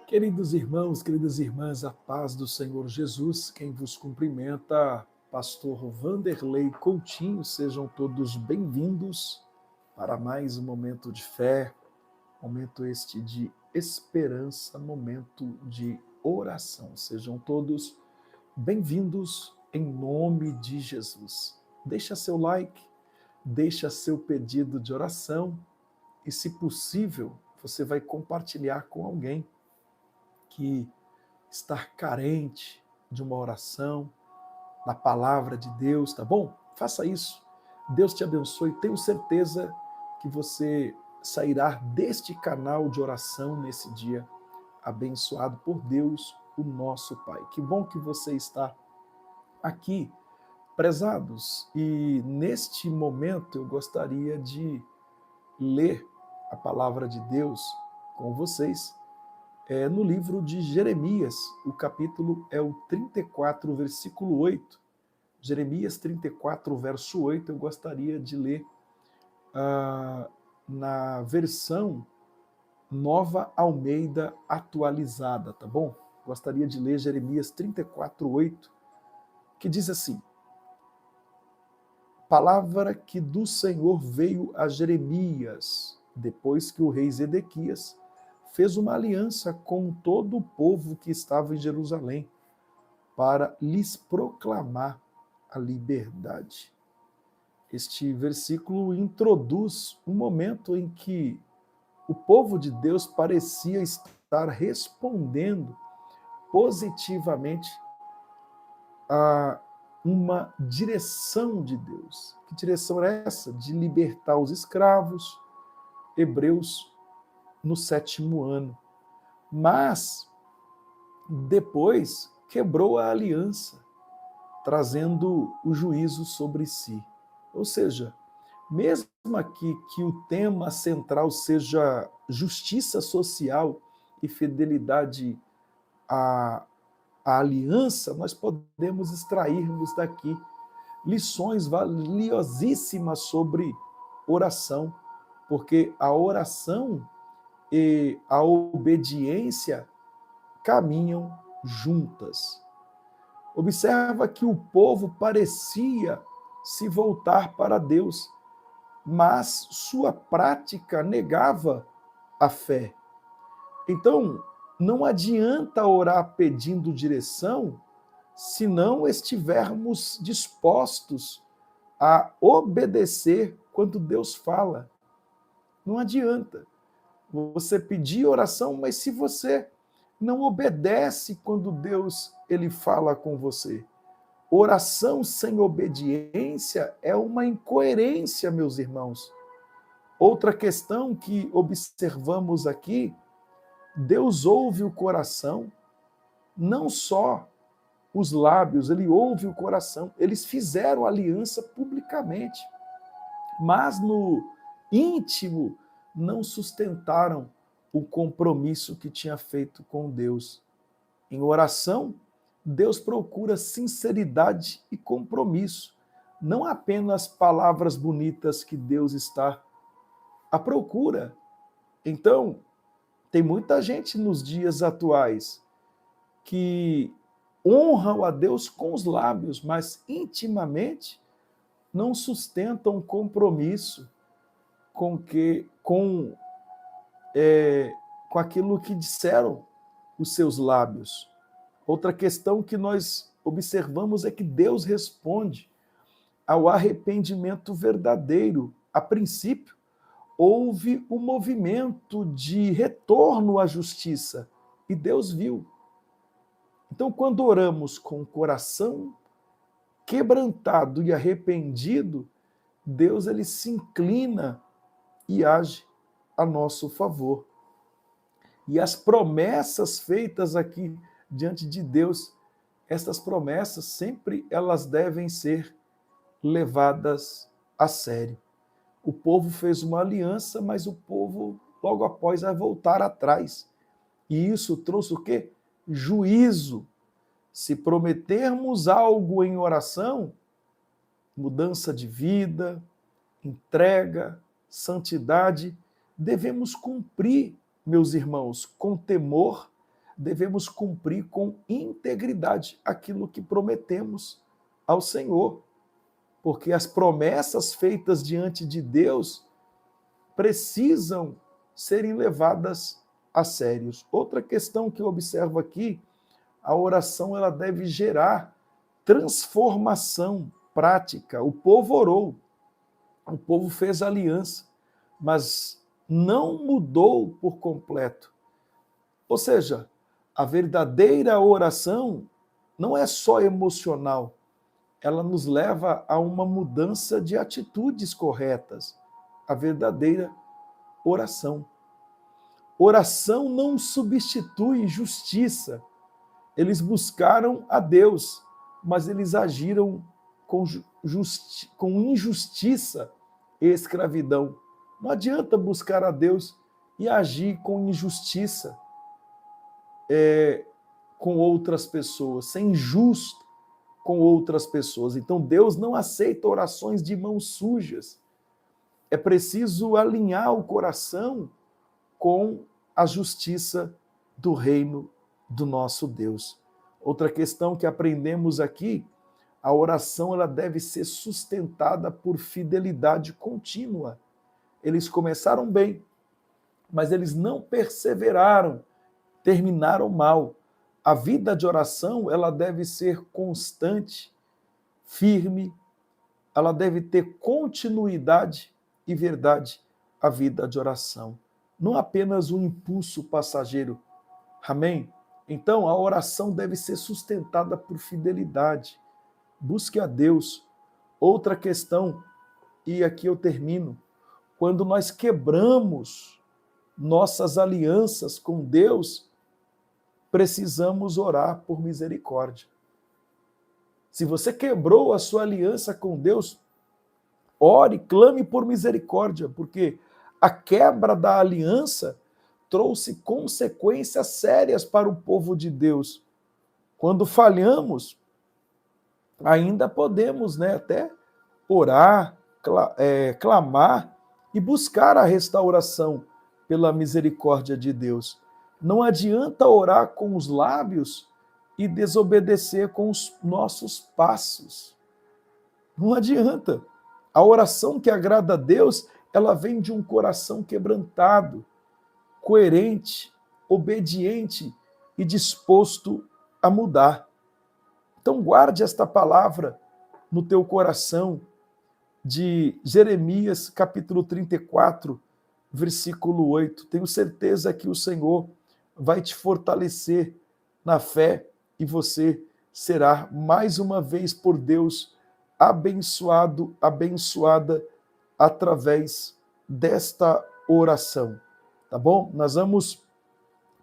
Queridos irmãos, queridas irmãs, a paz do Senhor Jesus, quem vos cumprimenta, pastor Vanderlei Coutinho, sejam todos bem-vindos para mais um momento de fé, momento este de esperança, momento de oração. Sejam todos bem-vindos em nome de Jesus. Deixa seu like, deixa seu pedido de oração e, se possível, você vai compartilhar com alguém que está carente de uma oração, da palavra de Deus, tá bom? Faça isso. Deus te abençoe. Tenho certeza que você sairá deste canal de oração nesse dia, abençoado por Deus, o nosso Pai. Que bom que você está aqui, prezados. E neste momento eu gostaria de ler a palavra de Deus com vocês. No livro de Jeremias, o capítulo é o 34, versículo 8. Jeremias 34, verso 8, eu gostaria de ler na versão Nova Almeida atualizada, tá bom? Gostaria de ler Jeremias 34, 8, que diz assim: palavra que do Senhor veio a Jeremias, depois que o rei Zedequias fez uma aliança com todo o povo que estava em Jerusalém, para lhes proclamar a liberdade. Este versículo introduz um momento em que o povo de Deus parecia estar respondendo positivamente a uma direção de Deus. Que direção é essa? De libertar os escravos, hebreus, no 7º ano. Mas depois quebrou a aliança, trazendo o juízo sobre si. Ou seja, mesmo aqui que o tema central seja justiça social e fidelidade à aliança, nós podemos extrairmos daqui lições valiosíssimas sobre oração, porque a oração e a obediência caminham juntas. Observa que o povo parecia se voltar para Deus, mas sua prática negava a fé. Então, não adianta orar pedindo direção se não estivermos dispostos a obedecer quando Deus fala. Não adianta você pedir oração, mas se você não obedece quando Deus ele fala com você. Oração sem obediência é uma incoerência, meus irmãos. Outra questão que observamos aqui, Deus ouve o coração, não só os lábios, ele ouve o coração. Eles fizeram aliança publicamente, mas no íntimo não sustentaram o compromisso que tinha feito com Deus. Em oração, Deus procura sinceridade e compromisso, não apenas palavras bonitas que Deus está à procura. Então, tem muita gente nos dias atuais que honram a Deus com os lábios, mas intimamente não sustentam compromisso com aquilo que disseram os seus lábios. Outra questão que nós observamos é que Deus responde ao arrependimento verdadeiro. A princípio, houve um movimento de retorno à justiça e Deus viu. Então, quando oramos com o coração quebrantado e arrependido, Deus ele se inclina e age a nosso favor. E as promessas feitas aqui diante de Deus, essas promessas sempre elas devem ser levadas a sério. O povo fez uma aliança, mas o povo logo após vai voltar atrás. E isso trouxe o quê? Juízo. Se prometermos algo em oração, mudança de vida, entrega, santidade, devemos cumprir, meus irmãos, com temor, devemos cumprir com integridade aquilo que prometemos ao Senhor, porque as promessas feitas diante de Deus precisam serem levadas a sério. Outra questão que eu observo aqui, a oração ela deve gerar transformação prática. O povo orou, o povo fez aliança, mas não mudou por completo. Ou seja, a verdadeira oração não é só emocional, ela nos leva a uma mudança de atitudes corretas. A verdadeira oração. Oração não substitui justiça. Eles buscaram a Deus, mas eles agiram com injustiça e escravidão. Não adianta buscar a Deus e agir com injustiça com outras pessoas, ser injusto com outras pessoas. Então Deus não aceita orações de mãos sujas. É preciso alinhar o coração com a justiça do reino do nosso Deus. Outra questão que aprendemos aqui, a oração ela deve ser sustentada por fidelidade contínua. Eles começaram bem, mas eles não perseveraram, terminaram mal. A vida de oração ela deve ser constante, firme, ela deve ter continuidade e verdade, a vida de oração. Não apenas um impulso passageiro. Amém? Então, a oração deve ser sustentada por fidelidade. Busque a Deus. Outra questão, e aqui eu termino, quando nós quebramos nossas alianças com Deus, precisamos orar por misericórdia. Se você quebrou a sua aliança com Deus, ore, clame por misericórdia, porque a quebra da aliança trouxe consequências sérias para o povo de Deus. Quando falhamos, ainda podemos até orar, clamar e buscar a restauração pela misericórdia de Deus. Não adianta orar com os lábios e desobedecer com os nossos passos. Não adianta. A oração que agrada a Deus, ela vem de um coração quebrantado, coerente, obediente e disposto a mudar. Então guarde esta palavra no teu coração, de Jeremias, capítulo 34, versículo 8. Tenho certeza que o Senhor vai te fortalecer na fé e você será mais uma vez por Deus abençoado, abençoada através desta oração. Tá bom? Nós vamos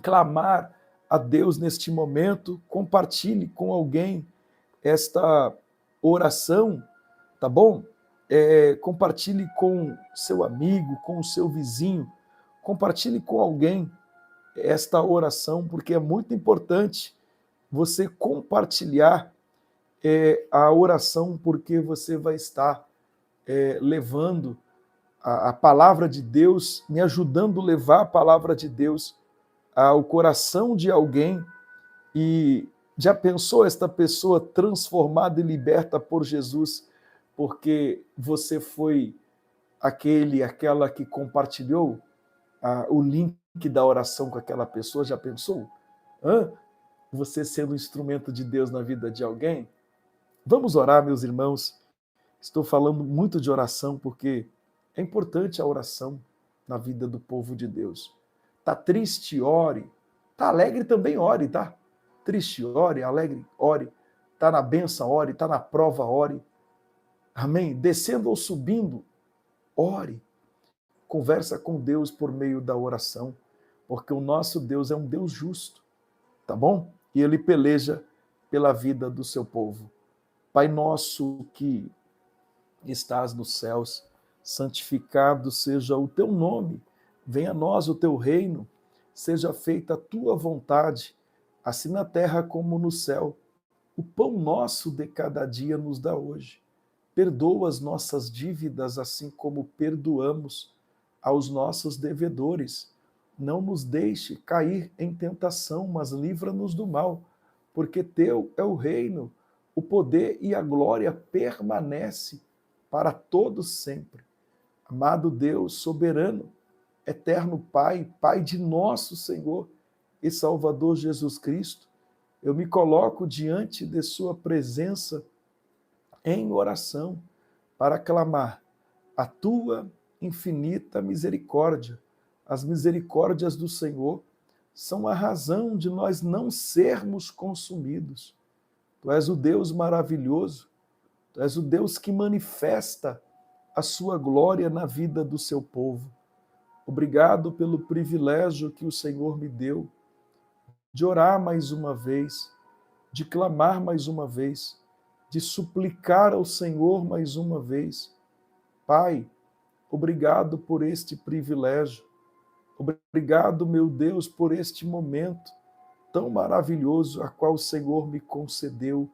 clamar a Deus neste momento. Compartilhe com alguém esta oração, tá bom? Compartilhe com seu amigo, com o seu vizinho, compartilhe com alguém esta oração, porque é muito importante você compartilhar a oração, porque você vai estar levando a palavra de Deus, me ajudando a levar a palavra de Deus ao coração de alguém. E já pensou esta pessoa transformada e liberta por Jesus, porque você foi aquela que compartilhou o link da oração com aquela pessoa? Já pensou? Você sendo um instrumento de Deus na vida de alguém? Vamos orar, meus irmãos. Estou falando muito de oração porque é importante a oração na vida do povo de Deus. Tá triste, ore. Tá alegre também, ore, tá? Triste, ore. Alegre, ore. Tá na bênção, ore. Tá na prova, ore. Amém? Descendo ou subindo, ore. Conversa com Deus por meio da oração, porque o nosso Deus é um Deus justo, tá bom? E Ele peleja pela vida do seu povo. Pai nosso que estás nos céus, santificado seja o teu nome, venha a nós o teu reino, seja feita a tua vontade, assim na terra como no céu. O pão nosso de cada dia nos dá hoje. Perdoa as nossas dívidas, assim como perdoamos aos nossos devedores. não nos deixe cair em tentação, mas livra-nos do mal, porque teu é o reino, o poder e a glória permanece para todos sempre. Amado Deus, soberano, eterno Pai, Pai de nosso Senhor e Salvador Jesus Cristo, eu me coloco diante de sua presença em oração para clamar a tua infinita misericórdia. As misericórdias do Senhor são a razão de nós não sermos consumidos. Tu és o Deus maravilhoso, tu és o Deus que manifesta a sua glória na vida do seu povo. Obrigado pelo privilégio que o Senhor me deu de orar mais uma vez, de clamar mais uma vez, de suplicar ao Senhor mais uma vez. Pai, obrigado por este privilégio. Obrigado, meu Deus, por este momento tão maravilhoso a qual o Senhor me concedeu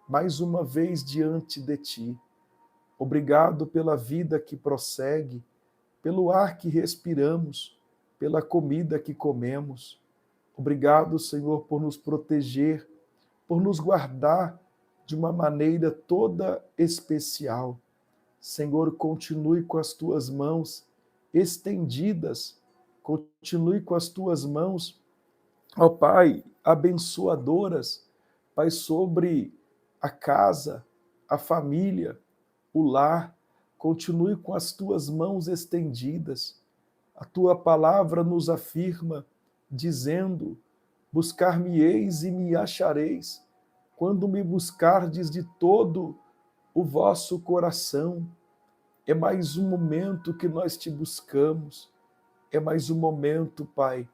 mais uma vez diante de ti. Obrigado pela vida que prossegue, pelo ar que respiramos, pela comida que comemos. Obrigado, Senhor, por nos proteger, por nos guardar de uma maneira toda especial. Senhor, continue com as tuas mãos estendidas, continue com as tuas mãos, ó Pai, abençoadoras, Pai, sobre a casa, a família, o lar, continue com as tuas mãos estendidas. A tua palavra nos afirma, dizendo: buscar-me-eis e me achareis, quando me buscardes de todo o vosso coração. É mais um momento que nós te buscamos, é mais um momento, Pai,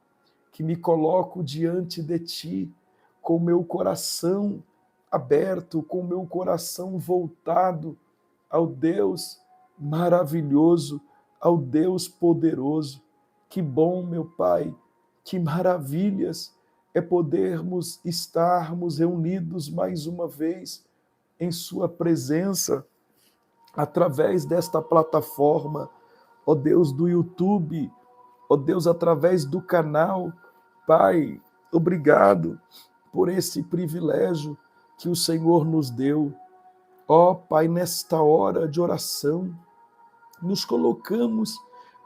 que me coloco diante de ti, com o meu coração aberto, com o meu coração voltado ao Deus maravilhoso, ao Deus poderoso. Que bom, meu Pai, que maravilhas é podermos estarmos reunidos mais uma vez em sua presença, através desta plataforma, ó Deus, do YouTube, ó Deus, através do canal. Pai, obrigado por esse privilégio que o Senhor nos deu. Ó Pai, nesta hora de oração, nos colocamos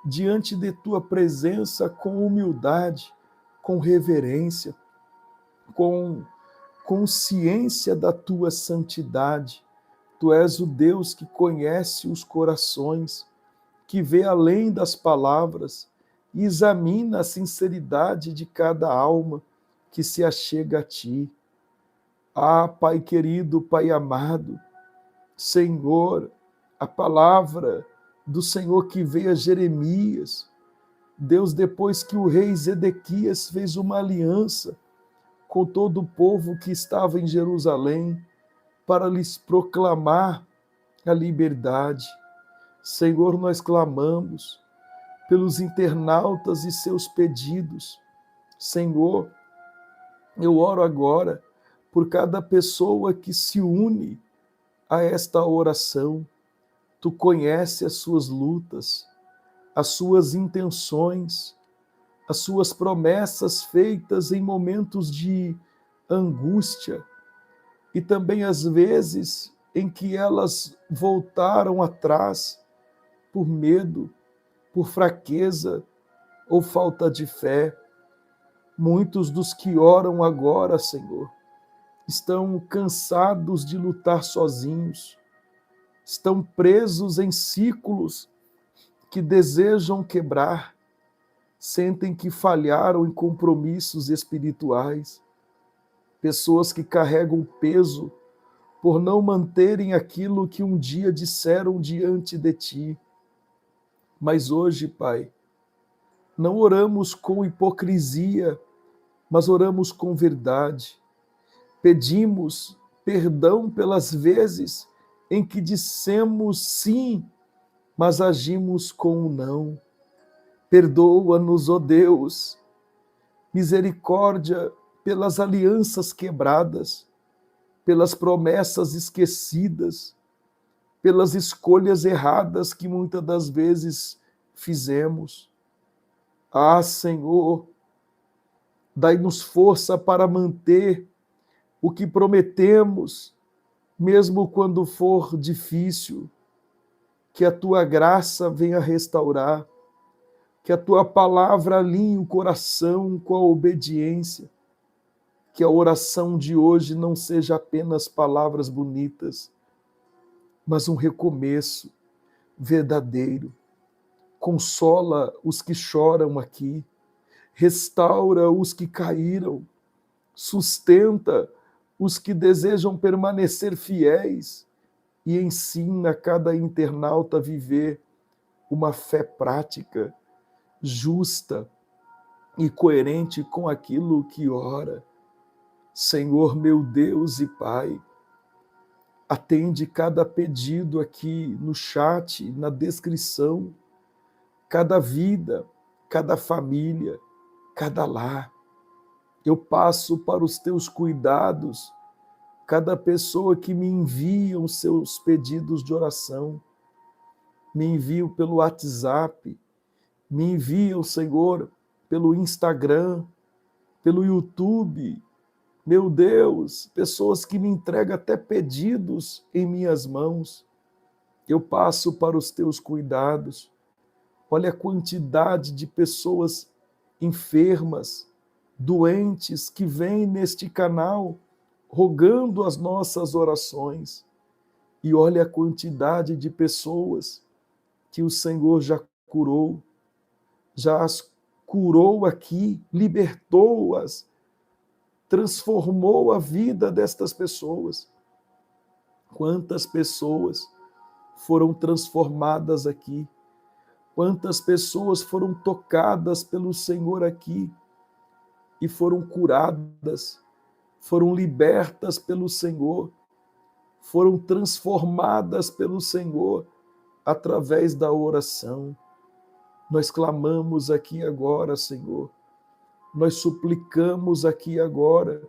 diante de tua presença com humildade, com reverência, com consciência da tua santidade. Tu és o Deus que conhece os corações, que vê além das palavras e examina a sinceridade de cada alma que se achega a ti. Ah, Pai querido, Pai amado, Senhor, a palavra do Senhor que veio a Jeremias, Deus, depois que o rei Zedequias fez uma aliança com todo o povo que estava em Jerusalém, para lhes proclamar a liberdade. Senhor, nós clamamos pelos internautas e seus pedidos. Senhor, eu oro agora por cada pessoa que se une a esta oração. Tu conheces as suas lutas, as suas intenções, as suas promessas feitas em momentos de angústia, e também as vezes em que elas voltaram atrás por medo, por fraqueza ou falta de fé. Muitos dos que oram agora, Senhor, estão cansados de lutar sozinhos, estão presos em ciclos que desejam quebrar, sentem que falharam em compromissos espirituais, pessoas que carregam peso por não manterem aquilo que um dia disseram diante de ti. Mas hoje, Pai, não oramos com hipocrisia, mas oramos com verdade. Pedimos perdão pelas vezes em que dissemos sim, mas agimos com o não. Perdoa-nos, ó Deus, misericórdia pelas alianças quebradas, pelas promessas esquecidas, pelas escolhas erradas que muitas das vezes fizemos. Ah, Senhor, dai-nos força para manter o que prometemos, mesmo quando for difícil. Que a tua graça venha restaurar, que a tua palavra alinhe o coração com a obediência, que a oração de hoje não seja apenas palavras bonitas, mas um recomeço verdadeiro. Consola os que choram aqui, restaura os que caíram, sustenta os que desejam permanecer fiéis e ensina cada internauta a viver uma fé prática, justa e coerente com aquilo que ora. Senhor meu Deus e Pai, atende cada pedido aqui no chat, na descrição, cada vida, cada família, cada lar. Eu passo para os teus cuidados, cada pessoa que me envia os seus pedidos de oração, me envia pelo WhatsApp, me envia, Senhor, pelo Instagram, pelo YouTube. Meu Deus, pessoas que me entregam até pedidos em minhas mãos. Eu passo para os teus cuidados. Olha a quantidade de pessoas enfermas, doentes, que vêm neste canal rogando as nossas orações. E olha a quantidade de pessoas que o Senhor já curou, já as curou aqui, libertou-as, transformou a vida destas pessoas. Quantas pessoas foram transformadas aqui, quantas pessoas foram tocadas pelo Senhor aqui e foram curadas, foram libertas pelo Senhor, foram transformadas pelo Senhor através da oração. Nós clamamos aqui agora, Senhor, nós suplicamos aqui agora,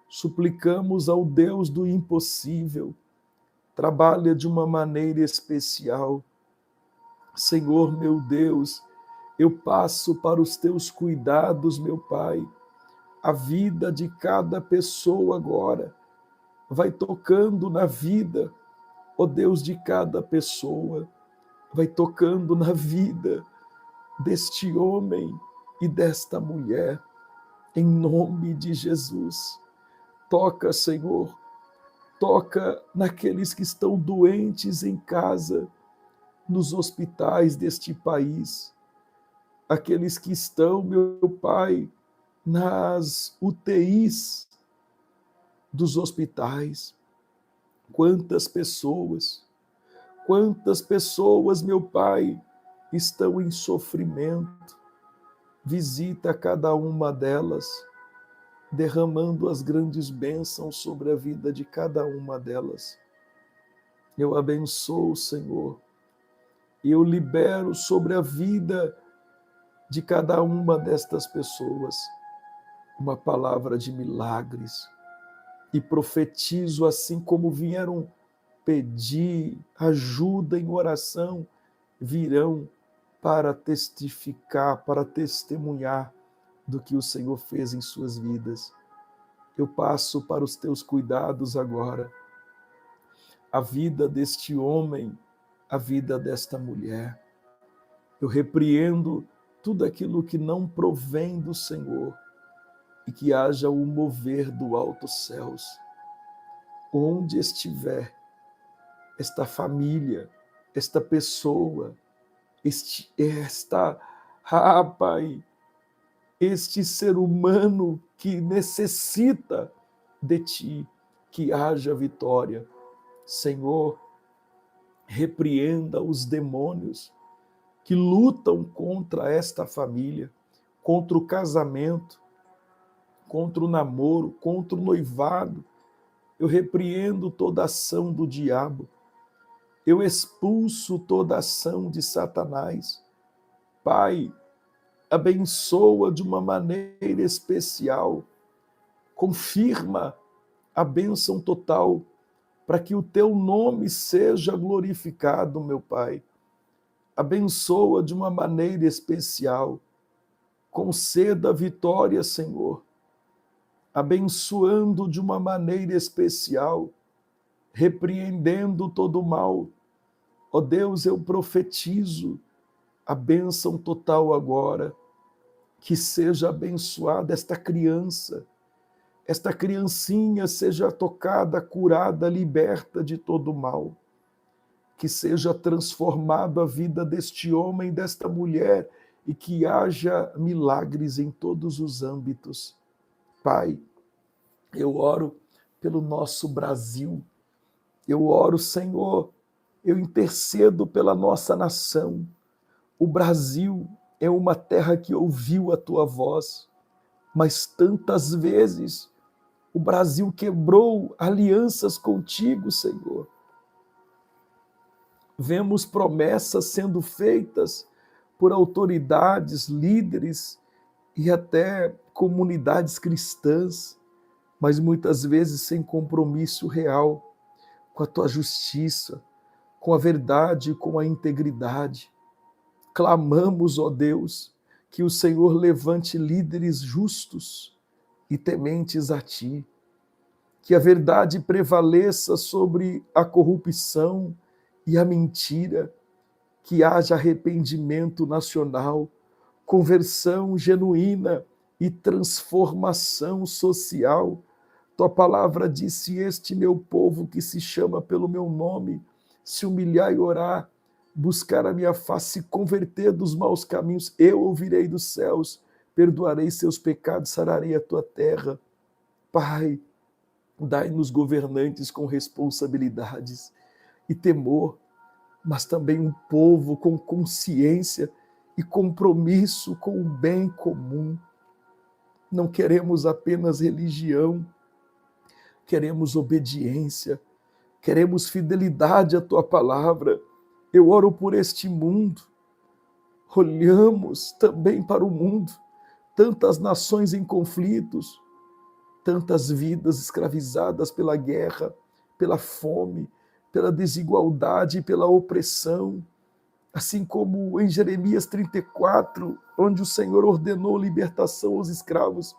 suplicamos ao Deus do impossível, trabalha de uma maneira especial. Senhor, meu Deus, eu passo para os teus cuidados, meu Pai, a vida de cada pessoa agora, vai tocando na vida, ó Deus, de cada pessoa, vai tocando na vida deste homem e desta mulher, em nome de Jesus. Toca, Senhor, toca naqueles que estão doentes em casa, nos hospitais deste país, aqueles que estão, meu Pai, nas UTIs dos hospitais. Quantas pessoas, meu Pai, estão em sofrimento. Visita cada uma delas, derramando as grandes bênçãos sobre a vida de cada uma delas. Eu abençoo, Senhor, e eu libero sobre a vida de cada uma destas pessoas uma palavra de milagres, e profetizo, assim como vieram pedir ajuda em oração, virão para testificar, para testemunhar do que o Senhor fez em suas vidas. Eu passo para os teus cuidados agora, a vida deste homem, a vida desta mulher. Eu repreendo tudo aquilo que não provém do Senhor e que haja o mover do altos céus. Onde estiver esta família, esta pessoa, Pai, este ser humano que necessita de Ti, que haja vitória. Senhor, repreenda os demônios que lutam contra esta família, contra o casamento, contra o namoro, contra o noivado. Eu repreendo toda ação do diabo. Eu expulso toda ação de Satanás. Pai, abençoa de uma maneira especial. Confirma a bênção total para que o teu nome seja glorificado, meu Pai. Abençoa de uma maneira especial. conceda vitória, Senhor, abençoando de uma maneira especial, repreendendo todo o mal. Ó Deus, eu profetizo a bênção total agora, que seja abençoada esta criancinha seja tocada, curada, liberta de todo o mal, que seja transformada a vida deste homem, desta mulher, e que haja milagres em todos os âmbitos. Pai, eu oro pelo nosso Brasil, eu oro, Senhor, eu intercedo pela nossa nação. O Brasil é uma terra que ouviu a tua voz, mas tantas vezes o Brasil quebrou alianças contigo, Senhor. Vemos promessas sendo feitas por autoridades, líderes e até comunidades cristãs, mas muitas vezes sem compromisso real com a tua justiça, com a verdade, com a integridade. Clamamos, ó Deus, que o Senhor levante líderes justos e tementes a ti, que a verdade prevaleça sobre a corrupção e a mentira, que haja arrependimento nacional, conversão genuína e transformação social. Tua palavra diz: se este meu povo que se chama pelo meu nome se humilhar e orar, buscar a minha face, se converter dos maus caminhos, eu ouvirei dos céus, perdoarei seus pecados, sararei a tua terra. Pai, dai-nos governantes com responsabilidades e temor, mas também um povo com consciência e compromisso com o bem comum. Não queremos apenas religião, queremos obediência, queremos fidelidade à tua palavra. Eu oro por este mundo, olhamos também para o mundo, tantas nações em conflitos, tantas vidas escravizadas pela guerra, pela fome, pela desigualdade e pela opressão, assim como em Jeremias 34, onde o Senhor ordenou libertação aos escravos,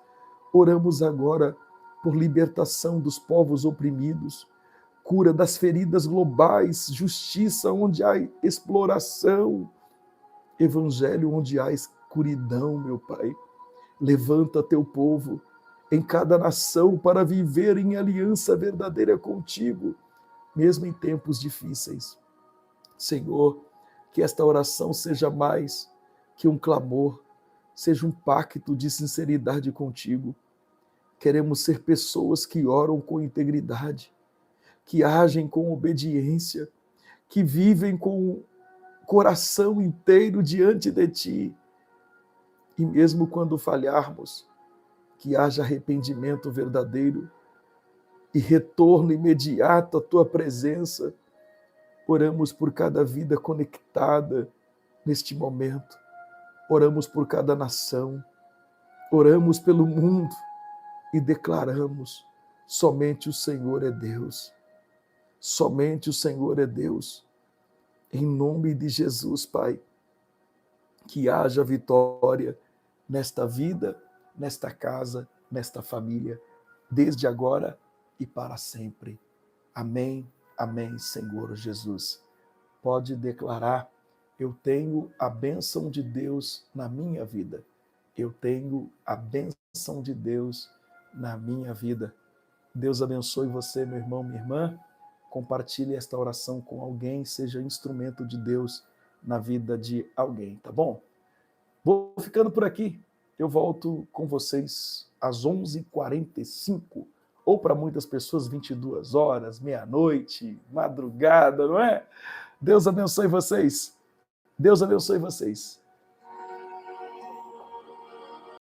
oramos agora por libertação dos povos oprimidos, cura das feridas globais, justiça onde há exploração, evangelho onde há escuridão, meu Pai. Levanta teu povo em cada nação para viver em aliança verdadeira contigo, mesmo em tempos difíceis. Senhor, que esta oração seja mais que um clamor, seja um pacto de sinceridade contigo. Queremos ser pessoas que oram com integridade, que agem com obediência, que vivem com o coração inteiro diante de ti. E mesmo quando falharmos, que haja arrependimento verdadeiro e retorno imediato à tua presença. Oramos por cada vida conectada neste momento. Oramos por cada nação. Oramos pelo mundo e declaramos: somente o Senhor é Deus. Somente o Senhor é Deus. Em nome de Jesus, Pai, que haja vitória nesta vida, nesta casa, nesta família, desde agora e para sempre. Amém, amém, Senhor Jesus. Pode declarar: eu tenho a bênção de Deus na minha vida. Eu tenho a bênção de Deus na minha vida. Deus abençoe você, meu irmão, minha irmã. Compartilhe esta oração com alguém, seja instrumento de Deus na vida de alguém, tá bom? Vou ficando por aqui. Eu volto com vocês às 11h45, ou para muitas pessoas 22 horas, meia-noite, madrugada, não é? Deus abençoe vocês. Deus abençoe vocês.